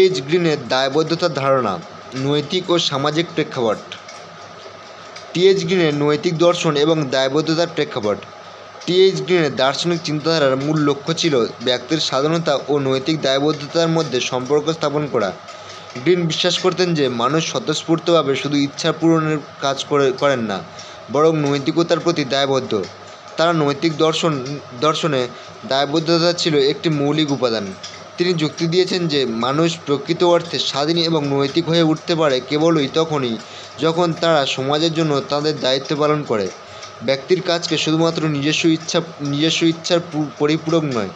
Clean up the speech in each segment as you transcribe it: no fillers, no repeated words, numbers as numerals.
T. H.. গ্রিনের দায়বদ্ধতার ধারণা, নৈতিক ও সামাজিক প্রেক্ষাপট। টি.এইচ. গ্রিনের নৈতিক দর্শন এবং দায়বদ্ধতার প্রেক্ষাপট। টি.এইচ. গ্রিনের দার্শনিক চিন্তাধারার মূল লক্ষ্য ছিল ব্যক্তির স্বাধীনতা ও নৈতিক দায়বদ্ধতার মধ্যে সম্পর্ক স্থাপন করা। গ্রিন বিশ্বাস করতেন যে মানুষ স্বতঃস্ফূর্তভাবে শুধু ইচ্ছা পূরণের কাজ করেন না, বরং নৈতিকতার প্রতি দায়বদ্ধ। তার নৈতিক দর্শনে দায়বদ্ধতা ছিল একটি মৌলিক উপাদান। তিনি যুক্তি দিয়েছেন যে মানুষ প্রকৃত অর্থে স্বাধীন এবং নৈতিক হয়ে উঠতে পারে কেবলই তখনই যখন তারা সমাজের জন্য তাদের দায়িত্ব পালন করে। ব্যক্তির কাজকে শুধুমাত্র নিজস্ব ইচ্ছার পরিপূরক নয়,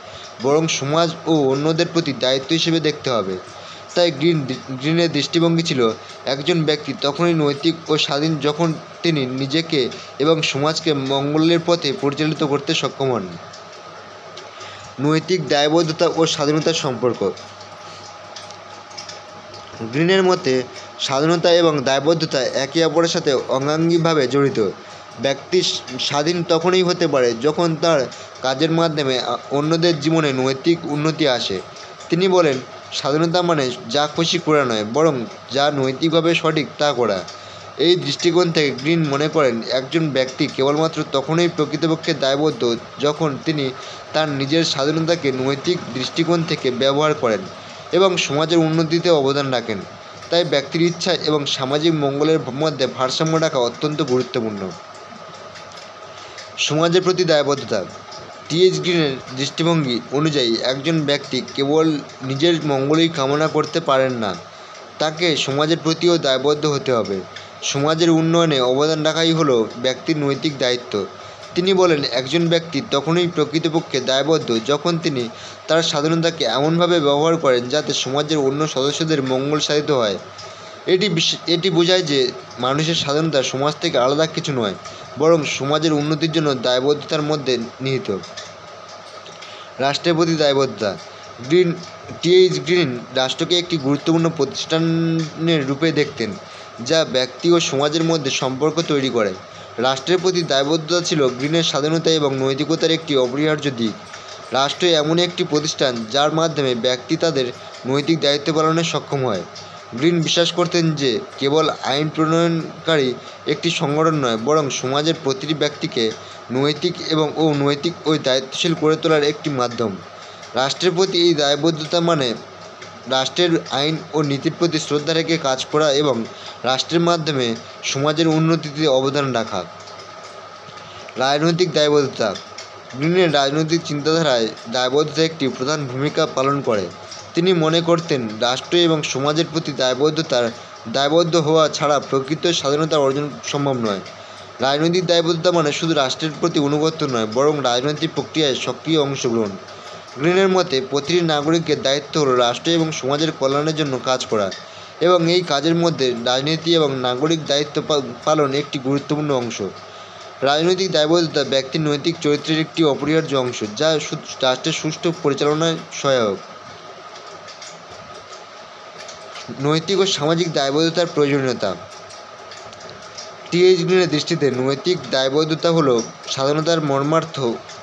বরং সমাজ ও অন্যদের প্রতি দায়িত্ব হিসেবে দেখতে হবে। তাই গ্রিনের দৃষ্টিভঙ্গি ছিল, একজন ব্যক্তি তখনই নৈতিক ও স্বাধীন যখন তিনি নিজেকে এবং সমাজকে মঙ্গলের পথে পরিচালিত করতে সক্ষম হন। নৈতিক দায়বদ্ধতা ও স্বাধীনতার সম্পর্ক। গ্রিনের মতে স্বাধীনতা এবং দায়বদ্ধতা একে অপরের সাথে অঙ্গাঙ্গিভাবে জড়িত। ব্যক্তি স্বাধীন তখনই হতে পারে যখন তার কাজের মাধ্যমে অন্যদের জীবনে নৈতিক উন্নতি আসে। তিনি বলেন, স্বাধীনতা মানে যা খুশি করা নয়, বরং যা নৈতিকভাবে সঠিক তা করা। এই দৃষ্টিকোণ থেকে গ্রিন মনে করেন, একজন ব্যক্তি কেবলমাত্র তখনই প্রকৃতপক্ষে দায়বদ্ধ যখন তিনি তার নিজের স্বাধীনতাকে নৈতিক দৃষ্টিকোণ থেকে ব্যবহার করেন এবং সমাজের উন্নতিতে অবদান রাখেন। তাই ব্যক্তির ইচ্ছা এবং সামাজিক মঙ্গলের মধ্যে ভারসাম্য রাখা অত্যন্ত গুরুত্বপূর্ণ। সমাজের প্রতি দায়বদ্ধতা। টি.এইচ. গ্রিনের দৃষ্টিভঙ্গি অনুযায়ী একজন ব্যক্তি কেবল নিজের মঙ্গলই কামনা করতে পারেন না, তাকে সমাজের প্রতিও দায়বদ্ধ হতে হবে। সমাজের উন্নয়নে অবদান রাখাই হলো ব্যক্তির নৈতিক দায়িত্ব। তিনি বলেন, একজন ব্যক্তি তখনই প্রকৃতপক্ষে দায়বদ্ধ যখন তিনি তার স্বাধীনতাকে এমনভাবে ব্যবহার করেন যাতে সমাজের অন্য সদস্যদের মঙ্গল সাধিত হয়। এটি বোঝায় যে মানুষের স্বাধীনতা সমাজ থেকে আলাদা কিছু নয়, বরং সমাজের উন্নতির জন্য দায়বদ্ধতার মধ্যে নিহিত। রাষ্ট্রের প্রতি দায়বদ্ধতা। টি.এইচ. গ্রিন রাষ্ট্রকে একটি গুরুত্বপূর্ণ প্রতিষ্ঠানের রূপে দেখতেন, যা ব্যক্তি ও সমাজের মধ্যে সম্পর্ক তৈরি করে। রাষ্ট্রের প্রতি দায়বদ্ধতা ছিল গ্রিনের স্বাধীনতা এবং নৈতিকতার একটি অপরিহার্য দিক। রাষ্ট্র এমন একটি প্রতিষ্ঠান যার মাধ্যমে ব্যক্তি তাদের নৈতিক দায়িত্ব পালনে সক্ষম হয়। গ্রিন বিশ্বাস করতেন যে কেবল আইন প্রণয়নকারী একটি সংগঠন নয়, বরং সমাজের প্রতিটি ব্যক্তিকে নৈতিক ও দায়িত্বশীল করে তোলার একটি মাধ্যম। রাষ্ট্রের প্রতি এই দায়বদ্ধতা মানে রাষ্ট্রের আইন ও নীতির প্রতি শ্রদ্ধা রেখে কাজ করা এবং রাষ্ট্রের মাধ্যমে সমাজের উন্নতিতে অবদান রাখা। রাজনৈতিক দায়বদ্ধতা। গ্রিনের রাজনৈতিক চিন্তাধারায় দায়বদ্ধতা একটি প্রধান ভূমিকা পালন করে। তিনি মনে করতেন, রাষ্ট্র এবং সমাজের প্রতি দায়বদ্ধ হওয়া ছাড়া প্রকৃত স্বাধীনতা অর্জন সম্ভব নয়। রাজনৈতিক দায়বদ্ধতা মানে শুধু রাষ্ট্রের প্রতি আনুগত্য নয়, বরং রাজনৈতিক প্রক্রিয়ায় সক্রিয় অংশগ্রহণ। গ্রিনের মতে প্রতিটি নাগরিকের দায়িত্ব হলো রাষ্ট্র এবং সমাজের কল্যাণের জন্য কাজ করা, এবং এই কাজের মধ্যে রাজনীতি এবং নাগরিক দায়িত্ব পালন একটি গুরুত্বপূর্ণ অংশ। রাজনৈতিক দায়বদ্ধতা ব্যক্তির নৈতিক চরিত্রের একটি অপরিহার্য অংশ, যা রাষ্ট্রের সুষ্ঠু পরিচালনায় সহায়ক। নৈতিক ও সামাজিক দায়বদ্ধতার প্রয়োজনীয়তা। টি.এইচ. গ্রিনের দৃষ্টিতে নৈতিক দায়বদ্ধতা হল স্বাধীনতার মর্মার্থ।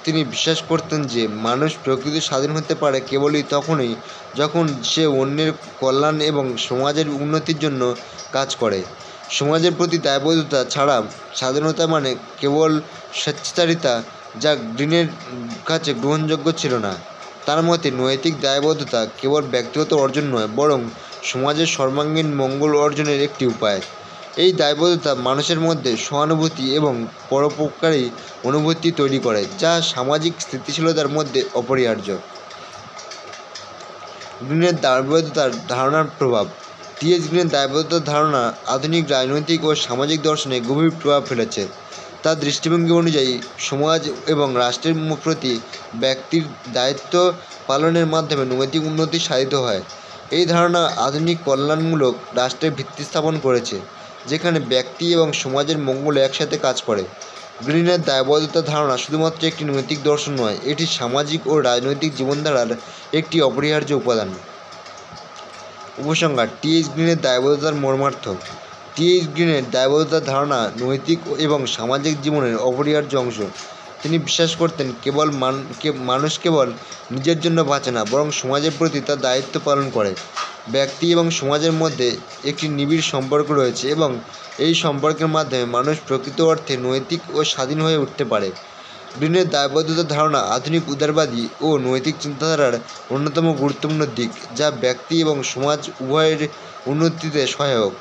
তিনি বিশ্বাস করতেন যে মানুষ প্রকৃত স্বাধীন হতে পারে কেবলই তখনই যখন সে অন্যের কল্যাণ এবং সমাজের উন্নতির জন্য কাজ করে। সমাজের প্রতি দায়বদ্ধতা ছাড়া স্বাধীনতা মানে কেবল স্বেচ্ছাচারিতা, যা গ্রিনের কাছে গ্রহণযোগ্য ছিল না। তার মতে নৈতিক দায়বদ্ধতা কেবল ব্যক্তিগত অর্জন নয়, বরং সমাজের সর্বাঙ্গীন মঙ্গল অর্জনের একটি উপায়। এই দায়বদ্ধতা মানুষের মধ্যে সহানুভূতি এবং পরোপকারী অনুভূতি তৈরি করে, যা সামাজিক স্থিতিশীলতার মধ্যে অপরিহার্য। গ্রিনের দায়বদ্ধতার ধারণার প্রভাব। টি.এইচ. গ্রিনের দায়বদ্ধতার ধারণা আধুনিক রাজনৈতিক ও সামাজিক দর্শনে গভীর প্রভাব ফেলেছে। তার দৃষ্টিভঙ্গি অনুযায়ী সমাজ এবং রাষ্ট্রের প্রতি ব্যক্তির দায়িত্ব পালনের মাধ্যমে নৈতিক উন্নতি সাধিত হয়। এই ধারণা আধুনিক কল্যাণমূলক রাষ্ট্রের ভিত্তি স্থাপন করেছে, যেখানে ব্যক্তি এবং সমাজের মঙ্গল একসাথে কাজ করে। গ্রিনের দায়বদ্ধতার ধারণা শুধুমাত্র একটি নৈতিক দর্শন নয়, এটি সামাজিক ও রাজনৈতিক জীবনধারার একটি অপরিহার্য উপাদান। উপসংহার। টি.এইচ. গ্রিনের দায়বদ্ধতার মর্মার্থ। টি.এইচ. গ্রিনের দায়বদ্ধতার ধারণা নৈতিক এবং সামাজিক জীবনের অপরিহার্য অংশ। তিনি বিশ্বাস করতেন, মানুষ কেবল নিজের জন্য বাঁচে না, বরং সমাজের প্রতি তার দায়িত্ব পালন করে। ব্যক্তি এবং সমাজের মধ্যে একটি নিবিড় সম্পর্ক রয়েছে এবং এই সম্পর্কের মাধ্যমে মানুষ প্রকৃত অর্থে নৈতিক ও স্বাধীন হয়ে উঠতে পারে। গ্রিনের দায়বদ্ধতার ধারণা আধুনিক উদারবাদী ও নৈতিক চিন্তাধারার অন্যতম গুরুত্বপূর্ণ দিক, যা ব্যক্তি এবং সমাজ উভয়ের উন্নতিতে সহায়ক।